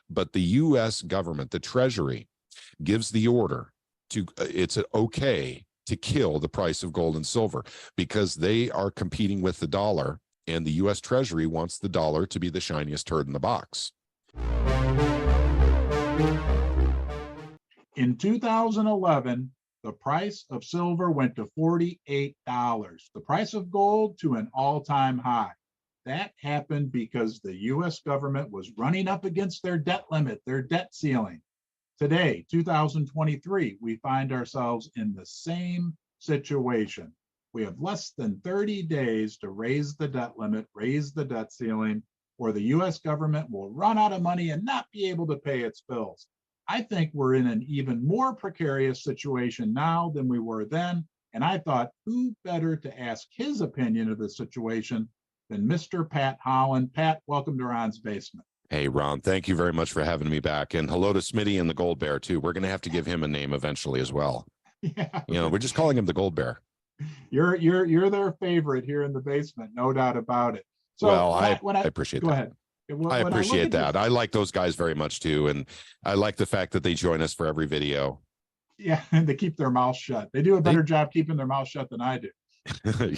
but the U.S. government, the Treasury, gives the order to it's okay to kill the price of gold and silver because they are competing with the dollar, and the U.S. Treasury wants the dollar to be the shiniest turd in the box. In 2011, the price of silver went to $48. The price of gold to an all-time high. That happened because the U.S. government was running up against their debt limit, their debt ceiling. Today, 2023, we find ourselves in the same situation. We have less than 30 days to raise the debt limit, raise the debt ceiling, or the U.S. government will run out of money and not be able to pay its bills. I think we're in an even more precarious situation now than we were then. And I thought, who better to ask his opinion of the situation than Mr. Pat Holland. Pat, welcome to Ron's Basement. Hey, Ron, thank you very much for having me back. And hello to Smitty and the Gold Bear, too. We're going to have to give him a name eventually as well. Yeah. We're just calling him the Gold Bear. You're their favorite here in the basement, no doubt about it. So well, I appreciate that. Go ahead. I appreciate that. I like those guys very much, too. And I like the fact that they join us for every video. Yeah, and they keep their mouth shut. They do a better job keeping their mouth shut than I do.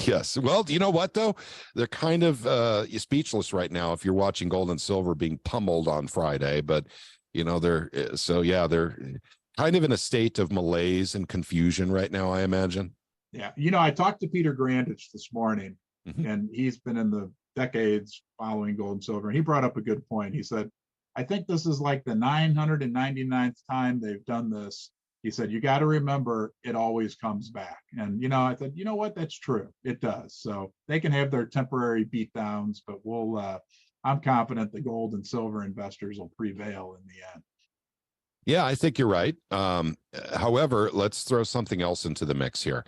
Yes. Well, you know what, though? They're kind of speechless right now if you're watching gold and silver being pummeled on Friday. But, they're kind of in a state of malaise and confusion right now, I imagine. Yeah. I talked to Peter Grandich this morning, and he's been in the decades following gold and silver. And he brought up a good point. He said, I think this is like the 999th time they've done this. He said, you got to remember, it always comes back. And, I said, you know what? That's true. It does. So they can have their temporary beatdowns, but I'm confident the gold and silver investors will prevail in the end. Yeah, I think you're right. However, let's throw something else into the mix here.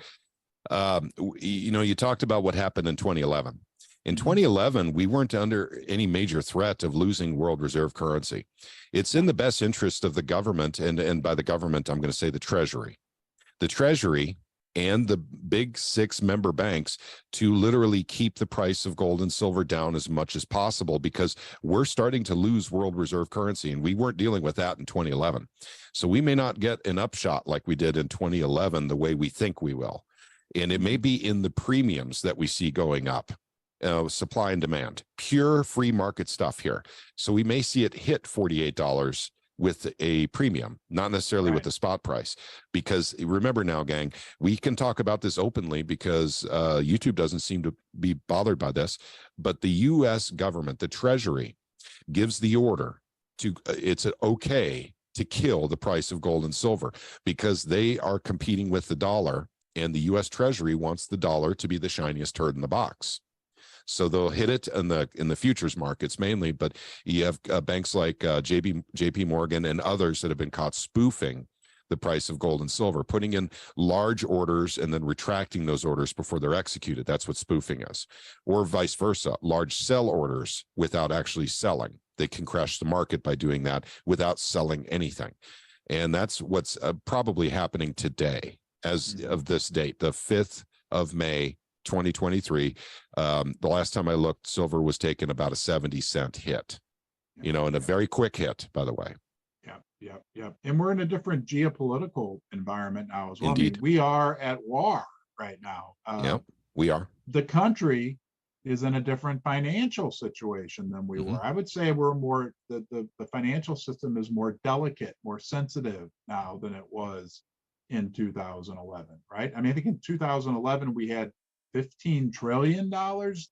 You talked about what happened in 2011. In 2011, we weren't under any major threat of losing world reserve currency. It's in the best interest of the government, and by the government, I'm going to say the Treasury. The Treasury and the big 6 member banks to literally keep the price of gold and silver down as much as possible because we're starting to lose world reserve currency, and we weren't dealing with that in 2011. So we may not get an upshot like we did in 2011 the way we think we will. And it may be in the premiums that we see going up. Supply and demand, pure free market stuff here. So we may see it hit $48 with a premium, not necessarily with the spot price. Because remember now, gang, we can talk about this openly because YouTube doesn't seem to be bothered by this. But the U.S. government, the Treasury, gives the order to it's okay to kill the price of gold and silver because they are competing with the dollar, and the U.S. Treasury wants the dollar to be the shiniest turd in the box. So they'll hit it in the futures markets mainly, but you have banks like JP Morgan and others that have been caught spoofing the price of gold and silver, putting in large orders and then retracting those orders before they're executed. That's what spoofing is. Or vice versa, large sell orders without actually selling. They can crash the market by doing that without selling anything. And that's what's probably happening today as of this date, the 5th of May, 2023. The last time I looked, silver was taking about a 70-cent hit, and a very quick hit, by the way. Yeah. And we're in a different geopolitical environment now as well. Indeed. I mean, we are at war right now. We are. The country is in a different financial situation than we were. I would say we're more, the financial system is more delicate, more sensitive now than it was in 2011, right? I mean, I think in 2011, we had $15 trillion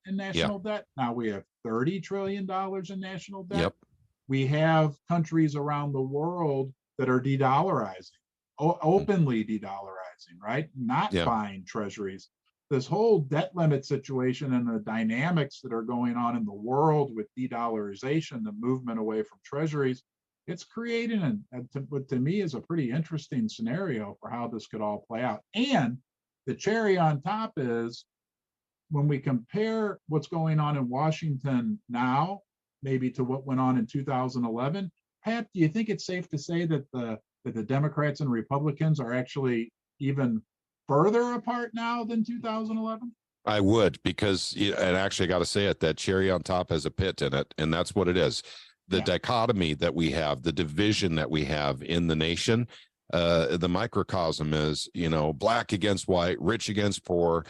in national debt. Now we have $30 trillion in national debt. Yep. We have countries around the world that are de-dollarizing, openly de-dollarizing, right? Not buying treasuries. This whole debt limit situation and the dynamics that are going on in the world with de-dollarization, the movement away from treasuries, it's creating what to me is a pretty interesting scenario for how this could all play out. And the cherry on top is when we compare what's going on in Washington now, maybe to what went on in 2011, Pat, do you think it's safe to say that the Democrats and Republicans are actually even further apart now than 2011? I would, because, and actually I got to say it, that cherry on top has a pit in it, and that's what it is. the dichotomy that we have, the division that we have in the nation. The microcosm is, black against white, rich against poor,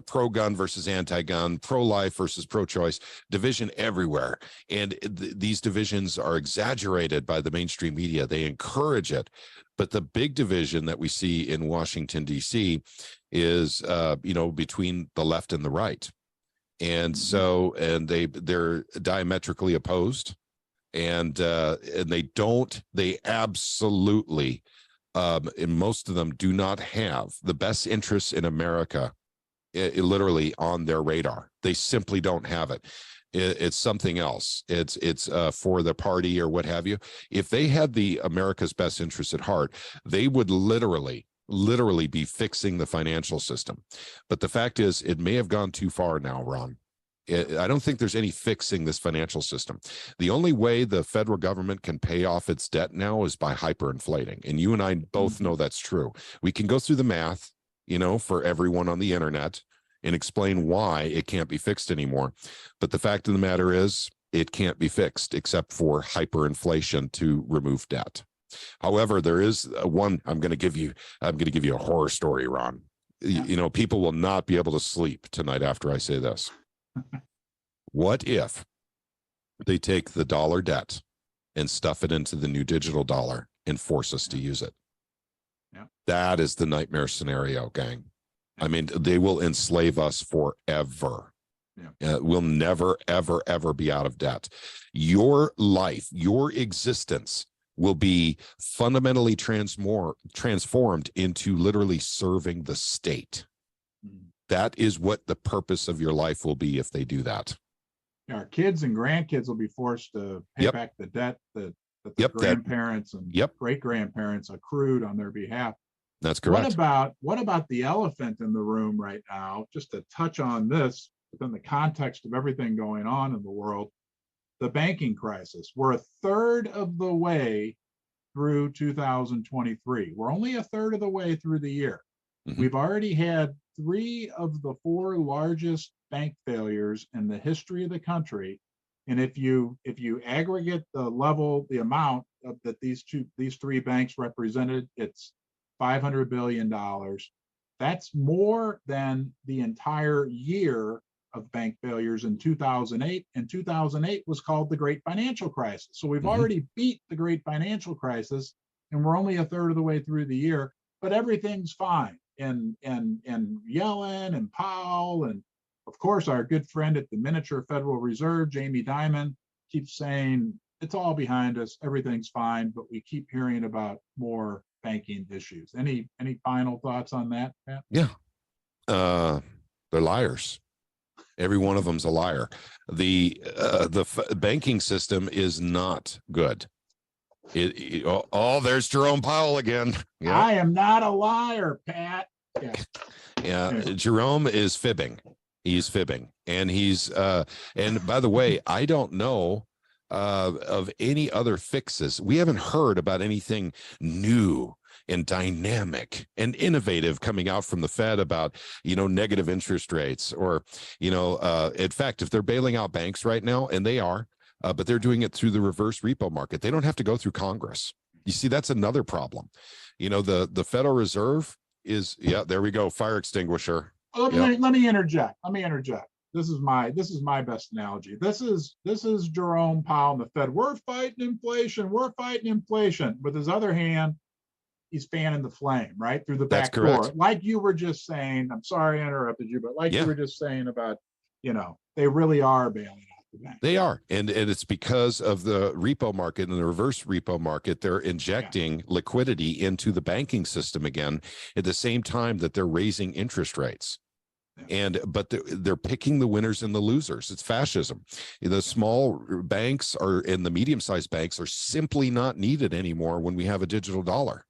pro-gun versus anti-gun, pro-life versus pro-choice, division everywhere. And these divisions are exaggerated by the mainstream media. They encourage it. But the big division that we see in Washington, D.C. is, between the left and the right. And so, and they're diametrically opposed. And they absolutely, and most of them do not have the best interests in America, literally on their radar. They simply don't have it. It's something else. It's for the party or what have you. If they had the America's best interests at heart, they would literally be fixing the financial system. But the fact is, it may have gone too far now, Ron. I don't think there's any fixing this financial system. The only way the federal government can pay off its debt now is by hyperinflating. And you and I both know that's true. We can go through the math, for everyone on the internet and explain why it can't be fixed anymore. But the fact of the matter is, it can't be fixed except for hyperinflation to remove debt. However, there is one, I'm going to give you a horror story, Ron. Yeah. People will not be able to sleep tonight after I say this. What if they take the dollar debt and stuff it into the new digital dollar and force us to use it? Yeah. That is the nightmare scenario, gang. Yeah. I mean, they will enslave us forever. Yeah. We'll never, ever, ever be out of debt. Your life, your existence will be fundamentally transformed into literally serving the state. That is what the purpose of your life will be if they do that. Our kids and grandkids will be forced to pay back the debt that the grandparents and great-grandparents accrued on their behalf. That's correct. What about the elephant in the room right now? Just to touch on this within the context of everything going on in the world, the banking crisis. We're a third of the way through 2023. We're only a third of the way through the year. Mm-hmm. We've already had 3 of the 4 largest bank failures in the history of the country. And if you aggregate the amount that these 3 banks represented, it's $500 billion. That's more than the entire year of bank failures in 2008. And 2008 was called the Great Financial Crisis. So we've already beat the Great Financial Crisis, and we're only a third of the way through the year, but everything's fine. And Yellen and Powell, and of course our good friend at the miniature Federal Reserve, Jamie Dimon, keeps saying it's all behind us, everything's fine, but we keep hearing about more banking issues. Any final thoughts on that, Pat? Yeah, they're liars. Every one of them's a liar. The banking system is not good. There's Jerome Powell again. Yeah. I am not a liar, Pat. Yeah. Jerome is fibbing. He's fibbing, and he's and by the way, I don't know of any other fixes. We haven't heard about anything new and dynamic and innovative coming out from the Fed about, negative interest rates or, in fact, if they're bailing out banks right now, and they are, but they're doing it through the reverse repo market. They don't have to go through Congress. You see, that's another problem. The Federal Reserve is, there we go, fire extinguisher. Let me interject. This is my best analogy. This is Jerome Powell and the Fed. We're fighting inflation. With his other hand, he's fanning the flame right through the back door. Like you were just saying, I'm sorry I interrupted you, but you were just saying about, they really are bailing out the bank. They are. And it's because of the repo market and the reverse repo market. They're injecting liquidity into the banking system again at the same time that they're raising interest rates. But they're picking the winners and the losers. It's fascism. The small banks and the medium-sized banks are simply not needed anymore when we have a digital dollar.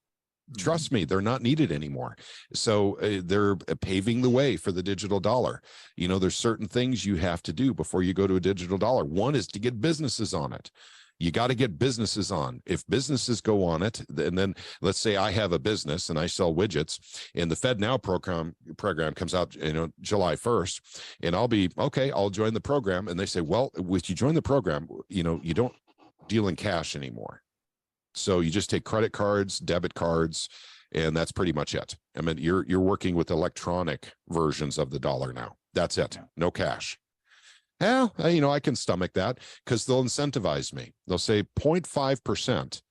Trust me, they're not needed anymore. So they're paving the way for the digital dollar. There's certain things you have to do before you go to a digital dollar. One is to get businesses on it. You got to get businesses on. If businesses go on it, and then let's say I have a business and I sell widgets, and the Fed Now program comes out, July 1st, and I'll be okay. I'll join the program, and they say, well, if you join the program, you don't deal in cash anymore. So you just take credit cards, debit cards, and that's pretty much it. I mean, you're working with electronic versions of the dollar now. That's it. No cash. Yeah, I can stomach that because they'll incentivize me. They'll say 0.5%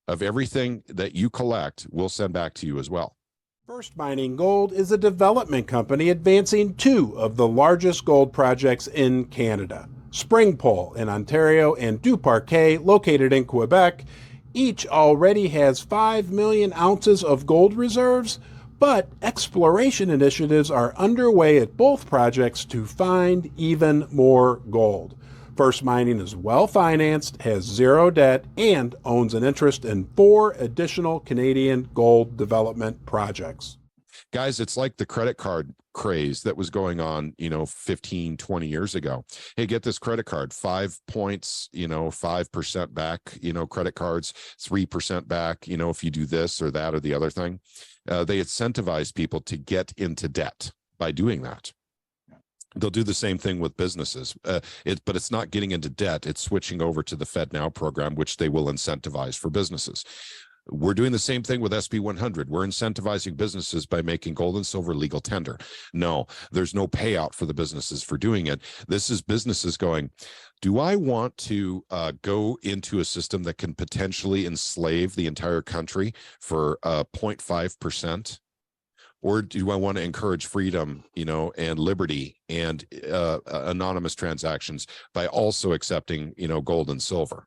of everything that you collect we'll send back to you as well. First Mining Gold is a development company advancing two of the largest gold projects in Canada. Springpole in Ontario and Duparquet, located in Quebec, each already has 5 million ounces of gold reserves, but exploration initiatives are underway at both projects to find even more gold. First Mining is well-financed, has zero debt, and owns an interest in 4 additional Canadian gold development projects. Guys, it's like the credit card craze that was going on, 15, 20 years ago. Hey, get this credit card, 5 points, 5% back, credit cards, 3% back, if you do this or that or the other thing. They incentivize people to get into debt by doing that. They'll do the same thing with businesses, but it's not getting into debt. It's switching over to the Fed Now program, which they will incentivize for businesses. We're doing the same thing with SB 100. We're incentivizing businesses by making gold and silver legal tender. No, there's no payout for the businesses for doing it. This is businesses going, do I want to go into a system that can potentially enslave the entire country for 0.5%? Or do I want to encourage freedom, and liberty and anonymous transactions by also accepting, gold and silver?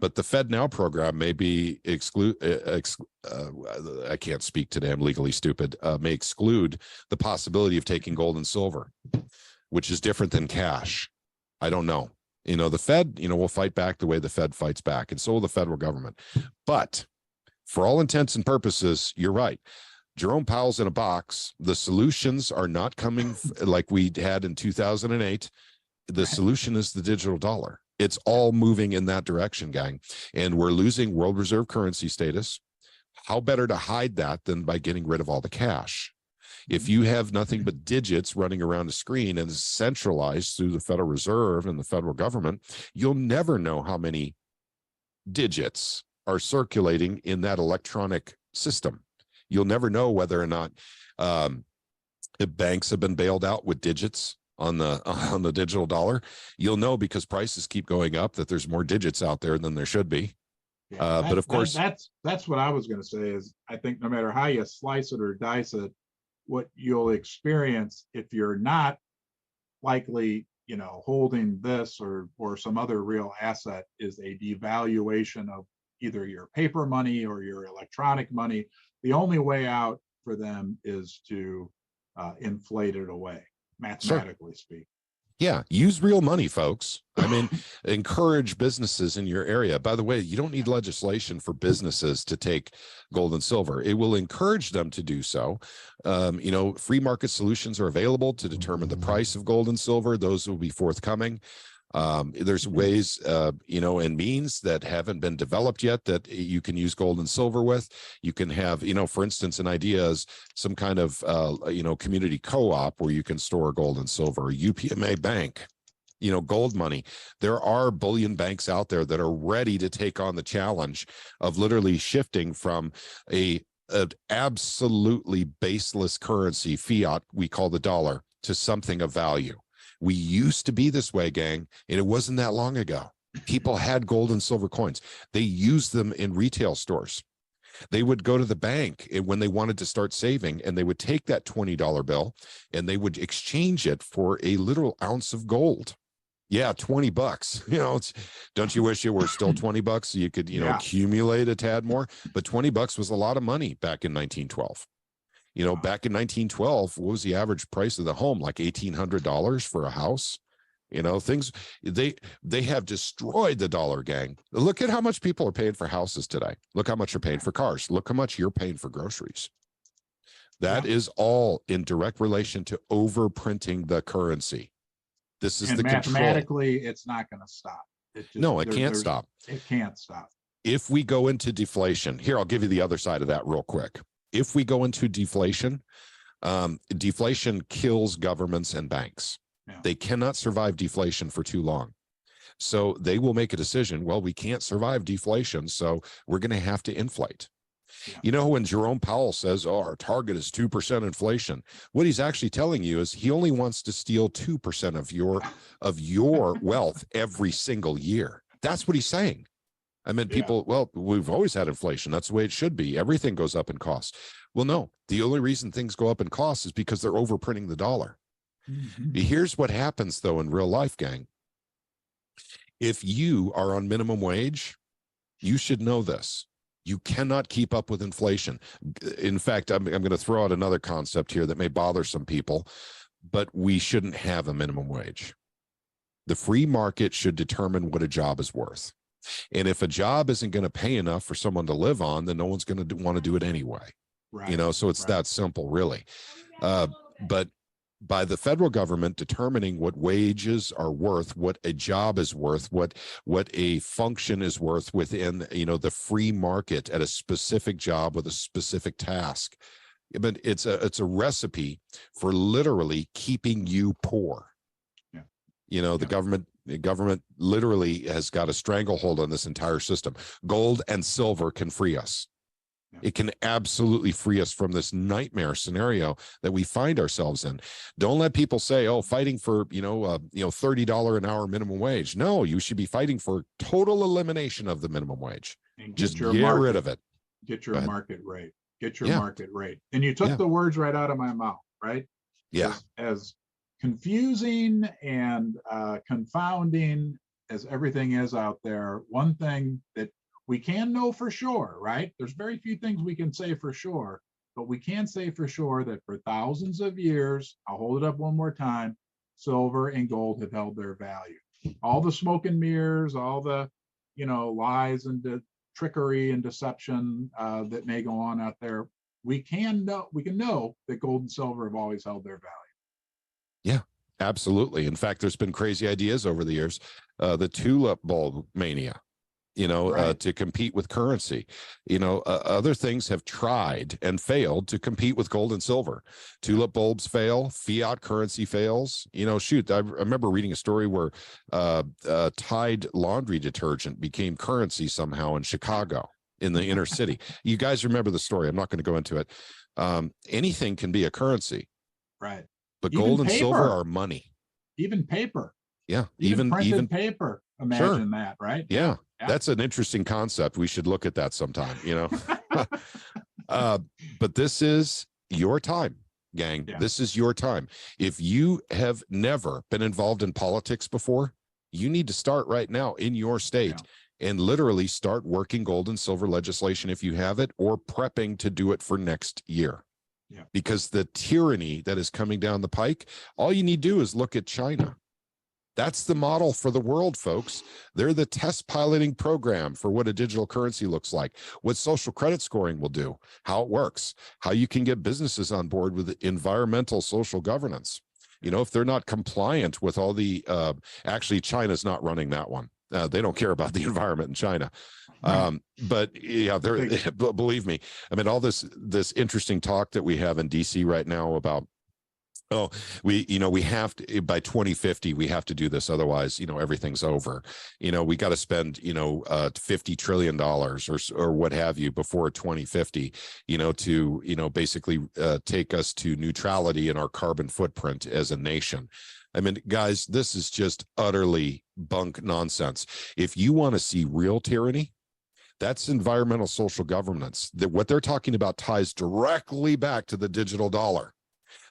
But the Fed Now program may be I can't speak today, I'm legally stupid, may exclude the possibility of taking gold and silver, which is different than cash. I don't know. The Fed, will fight back the way the Fed fights back, and so will the federal government. But for all intents and purposes, you're right. Jerome Powell's in a box. The solutions are not coming like we had in 2008. The solution is the digital dollar. It's all moving in that direction, gang. And we're losing world reserve currency status. How better to hide that than by getting rid of all the cash? If you have nothing but digits running around a screen and is centralized through the Federal Reserve and the federal government, you'll never know how many digits are circulating in that electronic system. You'll never know whether or not the banks have been bailed out with digits on the digital dollar. You'll know because prices keep going up that there's more digits out there than there should be. But of course, that's what I was going to say is I think no matter how you slice it or dice it, what you'll experience if you're not likely, holding this or some other real asset is a devaluation of either your paper money or your electronic money. The only way out for them is to inflate it away, mathematically speaking. Yeah, use real money, folks. I mean, encourage businesses in your area. By the way, you don't need legislation for businesses to take gold and silver. It will encourage them to do so. Free market solutions are available to determine the price of gold and silver. Those will be forthcoming. There's ways, and means that haven't been developed yet that you can use gold and silver with. You can have, for instance, an idea is some kind of, community co-op where you can store gold and silver, UPMA bank, gold money. There are bullion banks out there that are ready to take on the challenge of literally shifting from an absolutely baseless currency, fiat, we call the dollar, to something of value. We used to be this way, gang, and it wasn't that long ago. People had gold and silver coins. They used them in retail stores. They would go to the bank when they wanted to start saving, and they would take that $20 bill and they would exchange it for a literal ounce of gold. Yeah, $20. Don't you wish it were still $20 so you could, accumulate a tad more? But $20 was a lot of money back in 1912. Back in 1912, what was the average price of the home? Like $1,800 for a house. Things, they have destroyed the dollar, gang. Look at how much people are paying for houses today. Look how much you're paying for cars. Look how much you're paying for groceries. That is all in direct relation to overprinting the currency. This is the control. Mathematically, it's not going to stop. It just, No, it can't stop. It can't stop. If we go into deflation, here, I'll give you the other side of that real quick. If we go into deflation, deflation kills governments and banks. Yeah. They cannot survive deflation for too long. So they will make a decision. Well, we can't survive deflation, so we're going to have to inflate. Yeah. You know, when Jerome Powell says, oh, our target is 2% inflation, what he's actually telling you is he only wants to steal 2% of your wealth every single year. That's what he's saying. I mean, people, well, we've always had inflation. That's the way it should be. Everything goes up in cost. Well, no, the only reason things go up in cost is because they're overprinting the dollar. Mm-hmm. Here's what happens, though, in real life, gang. If you are on minimum wage, you should know this. You cannot keep up with inflation. In fact, I'm going to throw out another concept here that may bother some people, but we shouldn't have a minimum wage. The free market should determine what a job is worth. And if a job isn't going to pay enough for someone to live on, then no one's going to want to do it anyway. Right. You know, so it's that simple, really. But by the federal government determining what wages are worth, what a job is worth, what a function is worth within, you know, the free market at a specific job with a specific task. But it's a recipe for literally keeping you poor. Yeah. You know, the government literally has got a stranglehold on this entire system. Gold and silver can free us. It can absolutely free us from this nightmare scenario that we find ourselves in. Don't let people say, oh, fighting for, $30 an hour minimum wage. No, you should be fighting for total elimination of the minimum wage. And just get rid of it. Get your market rate. Get your Yeah. market rate. And you took the words right out of my mouth, right? Yeah. As confusing and confounding as everything is out there, one thing that we can know for sure, right? There's very few things we can say for sure, but we can say for sure that for thousands of years, I'll hold it up one more time, silver and gold have held their value. All the smoke and mirrors, all the, lies and the trickery and deception that may go on out there, we can know that gold and silver have always held their value. Yeah, absolutely. In fact, there's been crazy ideas over the years. The tulip bulb mania, Right. to compete with currency. Other things have tried and failed to compete with gold and silver. Tulip bulbs fail, fiat currency fails. I remember reading a story where Tide laundry detergent became currency somehow in Chicago, in the inner city. You guys remember the story. I'm not going to go into it. Anything can be a currency. Right. But Even gold and paper. silver are money. Even paper. Yeah. Even printed paper. Imagine that, right? Yeah. That's an interesting concept. We should look at that sometime, but this is your time, gang. Yeah. This is your time. If you have never been involved in politics before, you need to start right now in your state and literally start working gold and silver legislation if you have it, or prepping to do it for next year. Yeah. Because the tyranny that is coming down the pike, all you need to do is look at China. That's the model for the world, folks. They're the test piloting program for what a digital currency looks like, what social credit scoring will do, how it works, how you can get businesses on board with environmental social governance. If they're not compliant with all the, actually, China's not running that one. They don't care about the environment in China. But yeah, believe me, I mean, all this interesting talk that we have in DC right now about, we have to, by 2050, we have to do this. Otherwise, everything's over. We got to spend, $50 trillion or what have you before 2050, to, basically take us to neutrality in our carbon footprint as a nation. I mean, guys, this is just utterly bunk nonsense. If you want to see real tyranny, that's environmental social governance. That what they're talking about ties directly back to the digital dollar.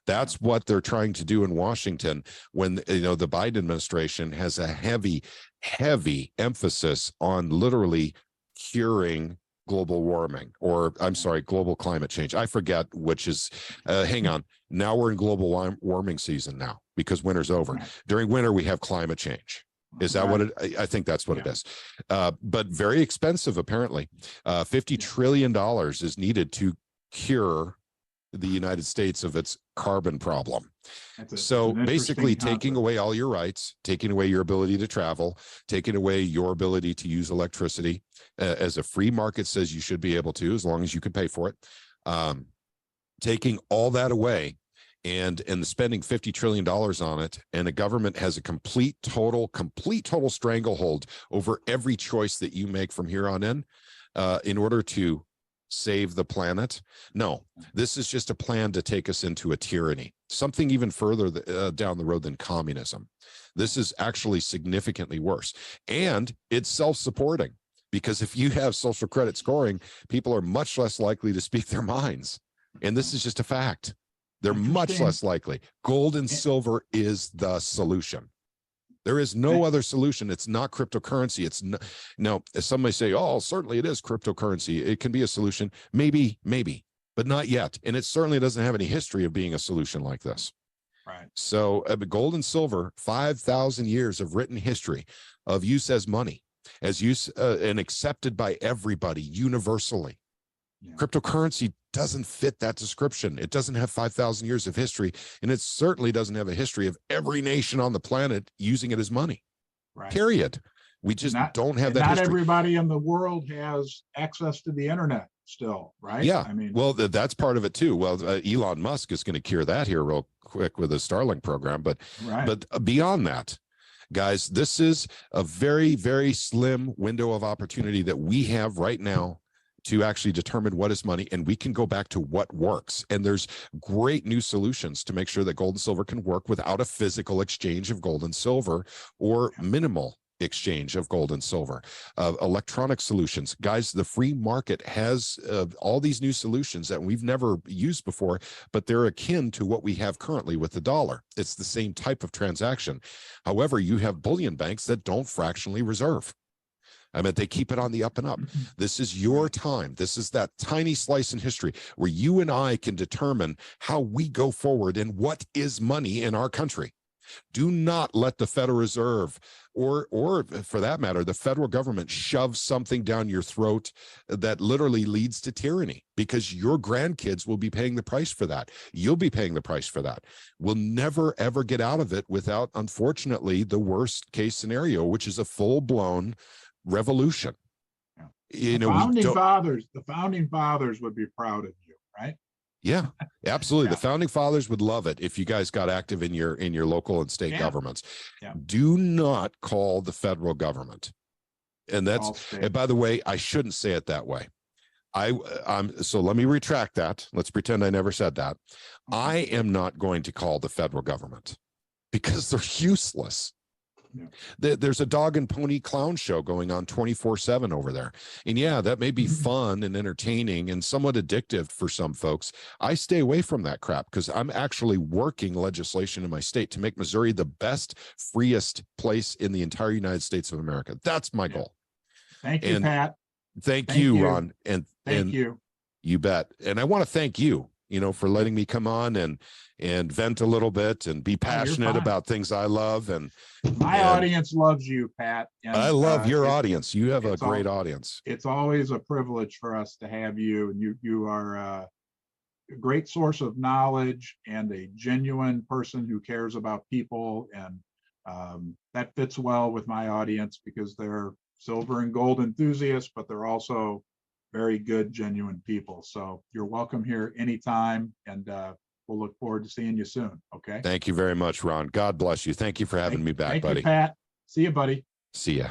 That's what they're trying to do in Washington when, the Biden administration has a heavy, heavy emphasis on literally curing global warming, or I'm sorry, global climate change. I forget which is, hang on. Now we're in global warming season now because winter's over. During winter, we have climate change. Is that what I think that's what it is. But very expensive, apparently. $50 trillion is needed to cure the United States of its carbon problem. That's So an basically interesting taking concept. away all your rights, taking away your ability to travel, taking away your ability to use electricity as a free market says you should be able to, as long as you can pay for it. Taking all that away and spending $50 trillion on it. And the government has a complete total stranglehold over every choice that you make from here on in order to save the planet. No, this is just a plan to take us into a tyranny, something even further down the road than communism. This is actually significantly worse. And it's self-supporting, because if you have social credit scoring, people are much less likely to speak their minds. And this is just a fact. They're much less likely. Gold and silver is the solution. There is no other solution. It's not cryptocurrency. It's no, now, as some may say, oh, certainly it is cryptocurrency. It can be a solution. Maybe, but not yet. And it certainly doesn't have any history of being a solution like this. Right. So gold and silver, 5,000 years of written history of use as money, as use and accepted by everybody universally. Yeah. Cryptocurrency doesn't fit that description. It doesn't have 5,000 years of history, and it certainly doesn't have a history of every nation on the planet using it as money. Right. Period. We just don't have that not history. Everybody in the world has access to the internet still, right? Yeah. I mean, well, that's part of it too. Well, Elon Musk is going to cure that here real quick with his Starlink program, but beyond that, guys, this is a very, very slim window of opportunity that we have right now to actually determine what is money, and we can go back to what works. And there's great new solutions to make sure that gold and silver can work without a physical exchange of gold and silver, or minimal exchange of gold and silver. Electronic solutions, guys, the free market has all these new solutions that we've never used before, but they're akin to what we have currently with the dollar. It's the same type of transaction. However, you have bullion banks that don't fractionally reserve. I mean, they keep it on the up and up. This is your time. This is that tiny slice in history where you and I can determine how we go forward and what is money in our country. Do not let the Federal Reserve or for that matter, the federal government shove something down your throat that literally leads to tyranny, because your grandkids will be paying the price for that. You'll be paying the price for that. We'll never, ever get out of it without, unfortunately, the worst case scenario, which is a full-blown revolution. Yeah. You know, the founding fathers would be proud of you, right? Yeah, absolutely. The founding fathers would love it if you guys got active in your local and state governments. Do not call the federal government. And and by the way, I shouldn't say it that way. So let me retract that. Let's pretend I never said that. I am not going to call the federal government, because they're useless. Yeah. There's a dog and pony clown show going on 24/7 over there. And yeah, that may be fun and entertaining and somewhat addictive for some folks. I stay away from that crap, because I'm actually working legislation in my state to make Missouri the best, freest place in the entire United States of America. That's my goal. Thank you, Pat. Thank you, Ron. And thank you. You bet. And I want to thank you, for letting me come on and vent a little bit and be passionate about things I love. And my audience loves you, Pat. And, I love your audience. You have a great audience. It's always a privilege for us to have you. And you are a great source of knowledge and a genuine person who cares about people. And that fits well with my audience, because they're silver and gold enthusiasts, but they're also very good, genuine people. So you're welcome here anytime, and we'll look forward to seeing you soon. Okay. Thank you very much, Ron. God bless you. Thank you for having me back, buddy. Thank you, Pat. See you, buddy. See ya.